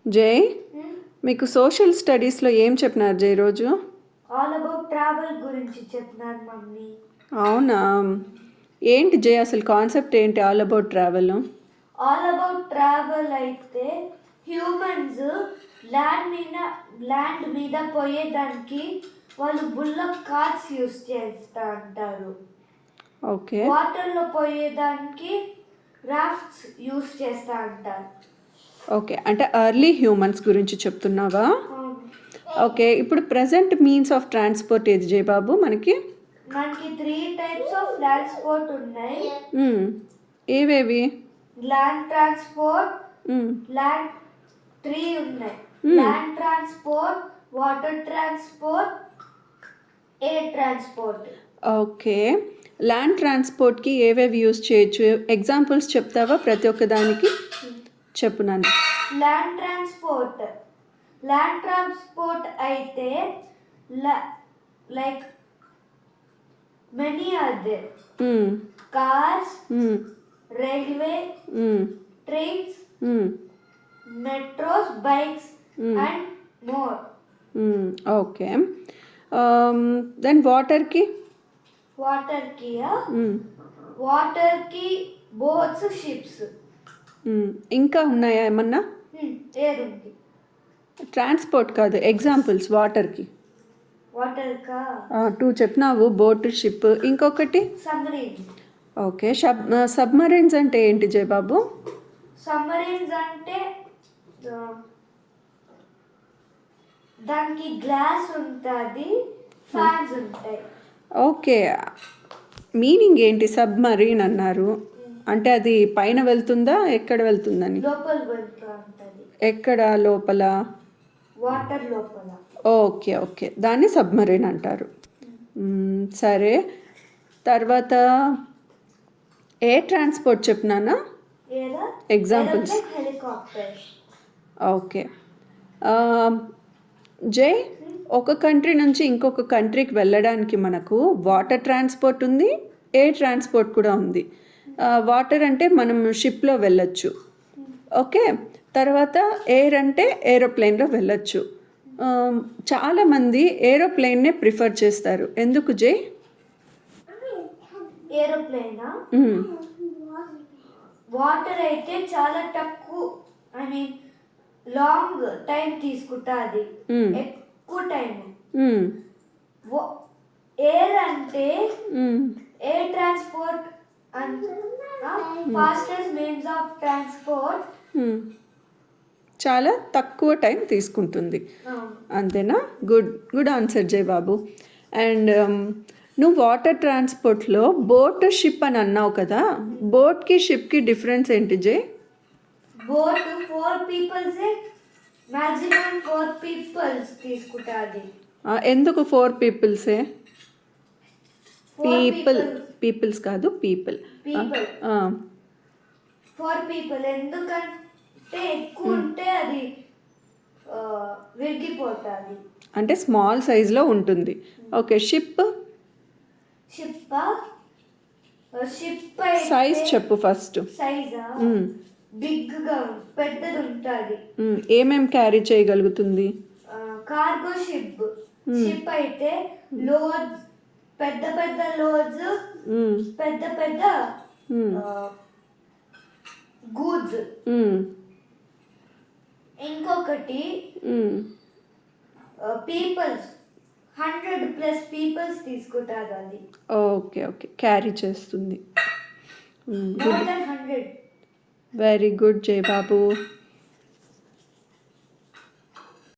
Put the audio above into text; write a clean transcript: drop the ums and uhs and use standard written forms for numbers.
జై, మీకు సోషల్ స్టడీస్లో ఏం చెప్పినారు జై రోజు? ఆల్ అబౌట్ ట్రావెల్ గురించి చెప్పినారు మమ్మీ. అవునా? ఏంటి జై అసలు కాన్సెప్ట్ ఏంటి all about travel? All about travel అయితే హ్యూమన్స్ ల్యాండ్ మీద పోయేదానికి వాళ్ళు బుల్లక్ కార్స్ యూస్ చేస్తా అంటారు. ఓకే. వాటర్లో పోయేదానికి రాఫ్ట్స్ యూస్ చేస్తా అంటారు. ఓకే, అంటే ఎర్లీ హ్యూమన్స్ గురించి చెప్తున్నావా? ఓకే, ఇప్పుడు ప్రజెంట్ మీన్స్ ఆఫ్ ట్రాన్స్పోర్ట్ ఏది జై బాబు మనకి? మనకి 3 టైప్స్ ఆఫ్ ట్రాన్స్పోర్ట్ ఉన్నాయి. ఏవేవి? ల్యాండ్ ట్రాన్స్పోర్ట్, ల్యాండ్ 3 ఉన్నాయి. Land transport, water transport, air transport. Okay, land ట్రాన్స్పోర్ట్కి ఏవేవి యూజ్ చేయొచ్చు? ఎగ్జాంపుల్స్ చెప్తావా ప్రతి ఒక్క దానికి? చెప్పు నాన్న. ల్యాండ్ ట్రాన్స్పోర్ట్ అయితే like many are there. Cars, railway, trains, metros, bikes and more. Okay, then వాటర్కి బోట్స్, షిప్స్. ఇంకా ఉన్నాయా ఏమన్నా? ట్రాన్స్పోర్ట్ కాదు, ఎగ్జాంపుల్స్ వాటర్కి. 2 చెప్పినావు, బోట్, షిప్. ఇంకొకటి సబ్మరీన్. ఓకే, సబ్మరీన్స్ అంటే ఏంటి జై బాబు? సబ్మరీన్స్ అంటే దానికి గ్లాస్ ఉంటుంది, ఫ్యాన్స్ ఉంటాయి. ఓకే, మీనింగ్ ఏంటి? సబ్మరీన్ అన్నారు అంటే అది పైన వెళ్తుందా, ఎక్కడ వెళ్తుందని? లోపల వెళ్తూ ఉంటుంది. ఎక్కడ లోపల? వాటర్ లోపల. ఓకే ఓకే, దాన్ని సబ్మరీన్ అంటారు. సరే, తర్వాత ఎయిర్ ట్రాన్స్పోర్ట్ చెప్పినానా? ఎగ్జాంపుల్స్. హెలికాప్టర్. ఓకే, జై, ఒక కంట్రీ నుంచి ఇంకొక కంట్రీకి వెళ్ళడానికి మనకు వాటర్ ట్రాన్స్పోర్ట్ ఉంది, ఎయిర్ ట్రాన్స్పోర్ట్ కూడా ఉంది. వాటర్ అంటే మనం షిప్లో వెళ్ళొచ్చు. ఓకే, తర్వాత ఎయిర్ అంటే ఏరోప్లేన్లో వెళ్ళొచ్చు. చాలామంది ఏరోప్లేన్నే ప్రిఫర్ చేస్తారు. ఎందుకు జై? ఏరోప్లేనా? వాటర్ అయితే చాలా తక్కువ, ఐ మీన్ లాంగ్ టైం తీసుకుంటుంది, ఎక్కువ టైం. ఎయిర్ అంటే air transport fastest means of transport. చాలా తక్కువ టైం తీసుకుంటుంది, అంతేనా? గుడ్ ఆన్సర్ జై బాబు. అండ్ నువ్వు వాటర్ ట్రాన్స్పోర్ట్లో బోట్, షిప్ అని అన్నావు కదా, బోట్కి షిప్కి డిఫరెన్స్ ఏంటి జై? బోట్ 4 పీపుల్స్, మ్యాక్సిమం 4 పీపుల్స్ తీసుకుంటుంది. ఎందుకు 4 పీపుల్సే? పీపుల్స్ కాదు, పీపుల్. 4 పీపుల్ ఎందుకంటే ఎక్కువ ఉంటే అది విరిగిపోతుంది, అంటే స్మాల్ సైజ్లో ఉంటుంది. ఓకే, షిప్ సైజ్ చెప్పు ఫస్ట్. సైజా? బిగ్గా పెద్దది ఉంటుంది. ఏమేం క్యారీ చేయగలుగుతుంది? కార్గో షిప్ అయితే లోడ్స్, పెద్ద లోడ్స్, పెద్ద గూడ్స్. ఇంకొకటి పీపుల్స్, 100+ పీపుల్స్ తీసుకుంటారు అది. ఓకే ఓకే, క్యారీ చేస్తుంది. More than 100. వెరీ గుడ్ జై బాబు.